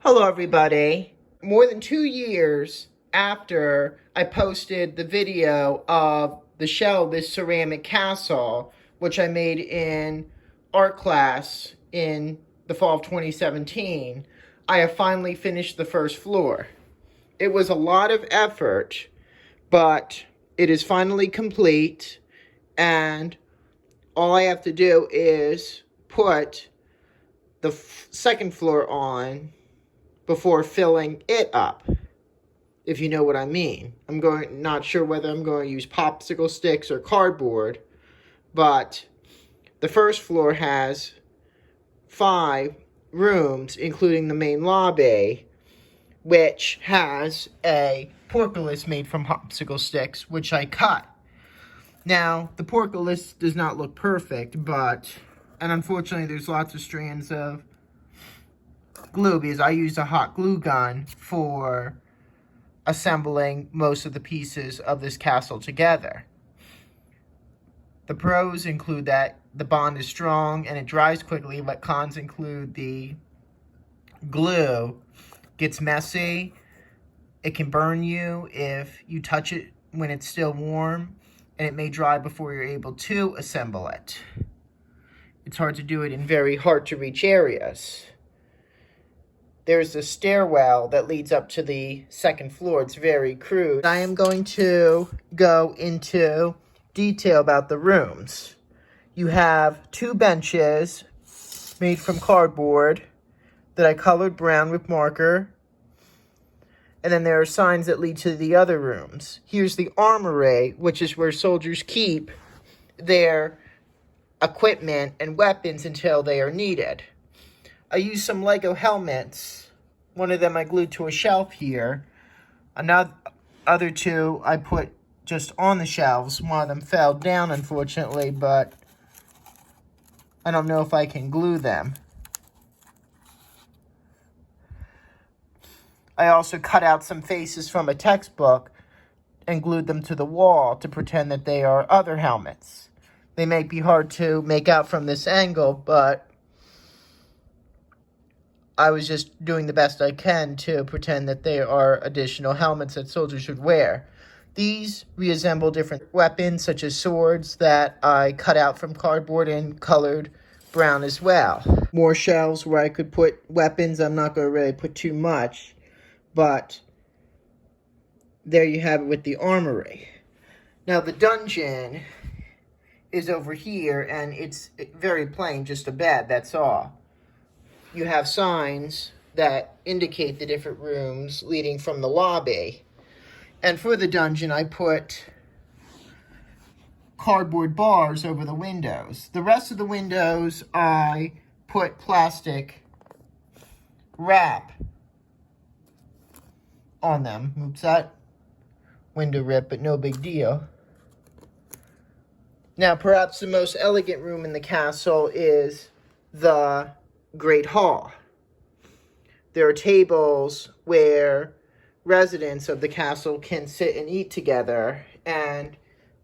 Hello, everybody. More than 2 years after I posted the video of the shell of this ceramic castle, which I made in art class in the fall of 2017, I have finally finished the first floor. It was a lot of effort, but it is finally complete, and all I have to do is put the second floor on before filling it up, if you know what I mean. Not sure whether I'm going to use popsicle sticks or cardboard, but the first floor has 5 rooms, including the main lobby, which has a portcullis made from popsicle sticks, which I cut. Now, the portcullis does not look perfect, and unfortunately there's lots of strands of glue because I used a hot glue gun for assembling most of the pieces of this castle together. The pros include that the bond is strong and it dries quickly, but cons include the glue gets messy. It can burn you if you touch it when it's still warm, and it may dry before you're able to assemble it. It's hard to do it in very hard to reach areas. There's a stairwell that leads up to the second floor. It's very crude. I am going to go into detail about the rooms. You have 2 benches made from cardboard that I colored brown with marker. And then there are signs that lead to the other rooms. Here's the Armory, which is where soldiers keep their equipment and weapons until they are needed. I used some Lego helmets. One of them I glued to a shelf here. Other 2 I put just on the shelves. One of them fell down, unfortunately, but I don't know if I can glue them. I also cut out some faces from a textbook and glued them to the wall to pretend that they are other helmets. They may be hard to make out from this angle, but I was just doing the best I can to pretend that they are additional helmets that soldiers should wear. These reassemble different weapons, such as swords, that I cut out from cardboard and colored brown as well. More shelves where I could put weapons. I'm not going to really put too much, but there you have it with the Armory. Now the dungeon is over here, and it's very plain, just a bed, that's all. You have signs that indicate the different rooms leading from the lobby. And for the dungeon, I put cardboard bars over the windows. The rest of the windows, I put plastic wrap on them. Oops, that window ripped, but no big deal. Now, perhaps the most elegant room in the castle is the Great Hall. There are tables where residents of the castle can sit and eat together, and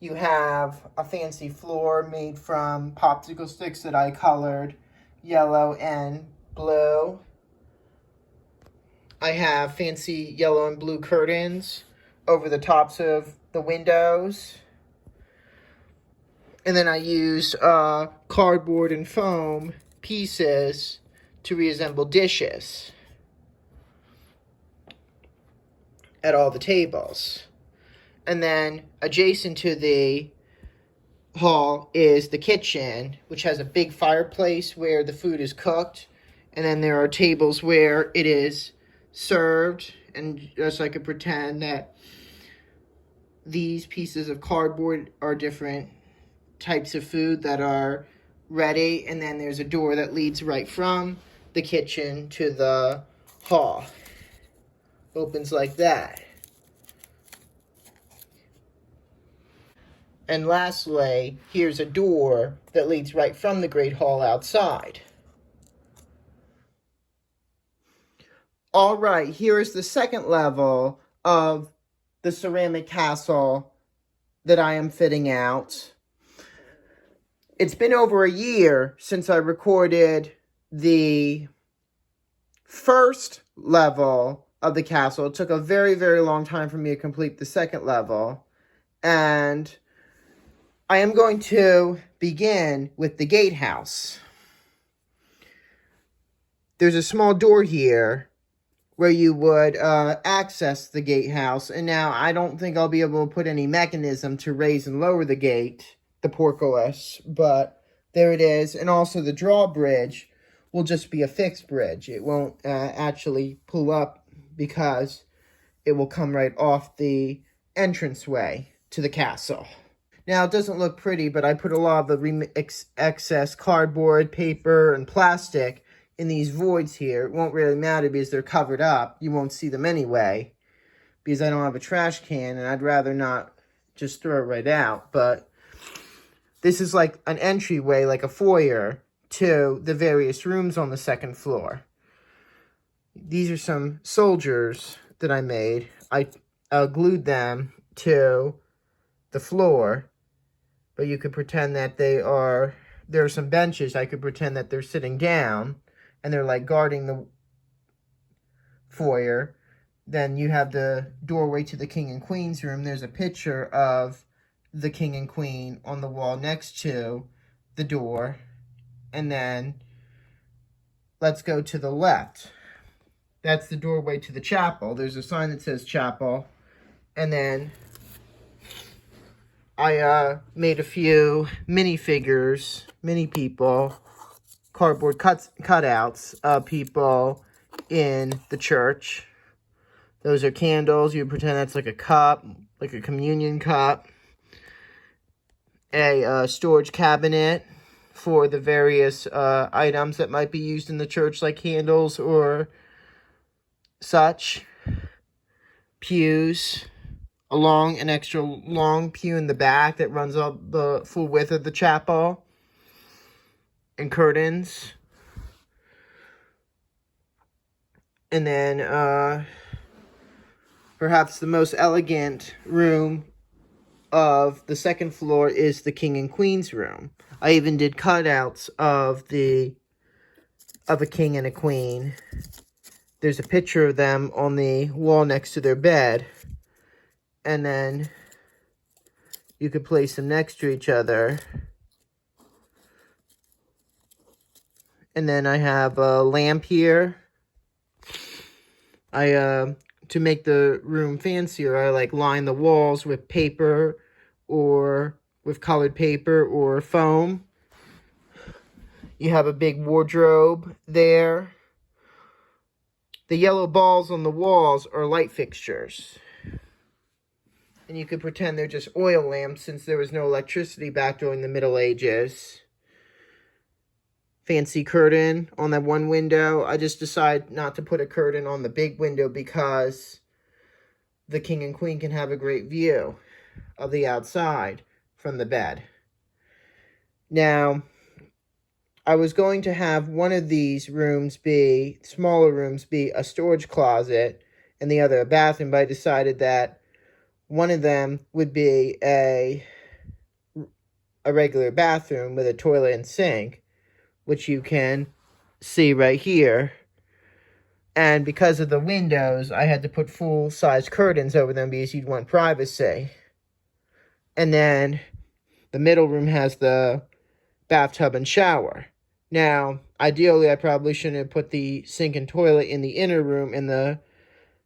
you have a fancy floor made from popsicle sticks that I colored yellow and blue. I have fancy yellow and blue curtains over the tops of the windows. And then I use cardboard and foam pieces to reassemble dishes at all the tables. And then adjacent to the hall is the kitchen, which has a big fireplace where the food is cooked. And then there are tables where it is served, and just I could pretend that these pieces of cardboard are different types of food that are ready, and then there's a door that leads right from the kitchen to the hall. Opens like that. And lastly, here's a door that leads right from the Great Hall outside. All right, here is the second level of the ceramic castle that I am fitting out. It's been over a year since I recorded the first level of the castle. It took a very, very long time for me to complete the second level. And I am going to begin with the gatehouse. There's a small door here where you would access the gatehouse. And now I don't think I'll be able to put any mechanism to raise and lower the gate, the portcullis, but there it is. And also the drawbridge will just be a fixed bridge. It won't actually pull up because it will come right off the entranceway to the castle. Now, it doesn't look pretty, but I put a lot of the excess cardboard, paper, and plastic in these voids here. It won't really matter because they're covered up. You won't see them anyway because I don't have a trash can, and I'd rather not just throw it right out. But this is like an entryway, like a foyer, to the various rooms on the second floor. These are some soldiers that I made. I glued them to the floor. But you could pretend that there are some benches. I could pretend that they're sitting down and they're like guarding the foyer. Then you have the doorway to the king and queen's room. There's a picture of the king and queen on the wall next to the door. And then let's go to the left. That's the doorway to the chapel. There's a sign that says chapel. And then I made a few minifigures, mini people, cardboard cutouts of people in the church. Those are candles. You pretend that's like a cup, like a communion cup. A storage cabinet for the various items that might be used in the church, like candles or such. Pews. An extra long pew in the back that runs up the full width of the chapel. And curtains. And then, perhaps the most elegant room of the second floor is the king and queen's room. I even did cutouts of a king and a queen. There's a picture of them on the wall next to their bed. And then you could place them next to each other. And then I have a lamp here. To make the room fancier, I line the walls with paper or with colored paper or foam. You have a big wardrobe there. The yellow balls on the walls are light fixtures. And you could pretend they're just oil lamps since there was no electricity back during the Middle Ages. Fancy curtain on that one window. I just decided not to put a curtain on the big window because the king and queen can have a great view of the outside from the bed. Now, I was going to have one of these smaller rooms be a storage closet and the other a bathroom, but I decided that one of them would be a regular bathroom with a toilet and sink, which you can see right here. And because of the windows, I had to put full-size curtains over them because you'd want privacy. And then the middle room has the bathtub and shower. Now, ideally, I probably shouldn't have put the sink and toilet in the inner room and the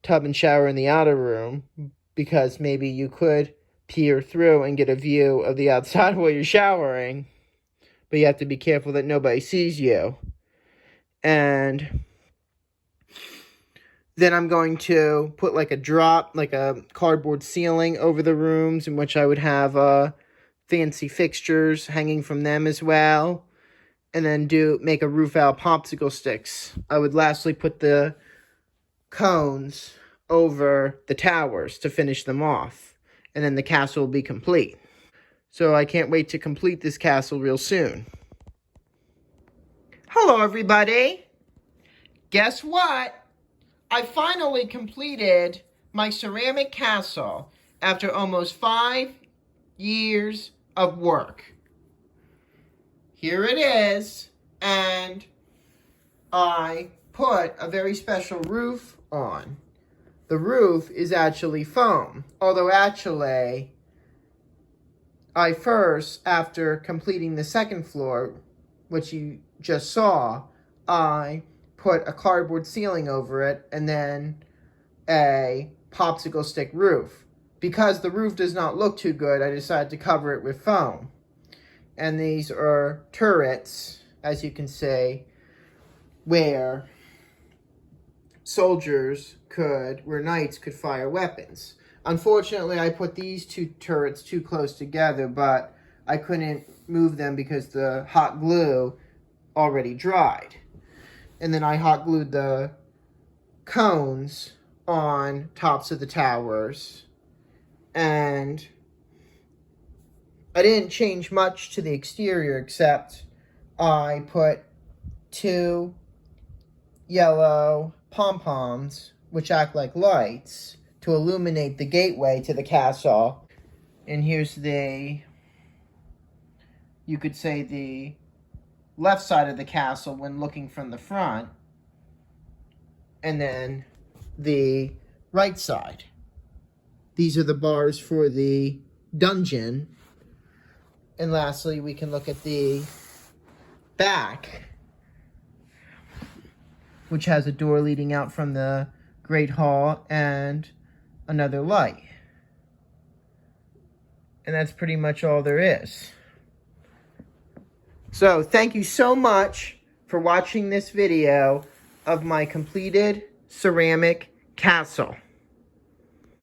tub and shower in the outer room, because maybe you could peer through and get a view of the outside while you're showering. But you have to be careful that nobody sees you. And then I'm going to put like a cardboard ceiling over the rooms in which I would have fancy fixtures hanging from them as well. And then make a roof out of popsicle sticks. I would lastly put the cones over the towers to finish them off. And then the castle will be complete. So I can't wait to complete this castle real soon. Hello, everybody. Guess what? I finally completed my ceramic castle after almost 5 years of work. Here it is, and I put a very special roof on. The roof is actually foam, although actually I first, after completing the second floor, which you just saw, I put a cardboard ceiling over it and then a popsicle stick roof. Because the roof does not look too good, I decided to cover it with foam. And these are turrets, as you can see, where knights could fire weapons. Unfortunately, I put these two turrets too close together, but I couldn't move them because the hot glue already dried. And then I hot glued the cones on tops of the towers. And I didn't change much to the exterior, except I put 2 yellow pom-poms, which act like lights, to illuminate the gateway to the castle. And here's you could say, the left side of the castle when looking from the front. And then the right side. These are the bars for the dungeon. And lastly, we can look at the back, which has a door leading out from the Great Hall and another light. And that's pretty much all there is. So, thank you so much for watching this video of my completed ceramic castle.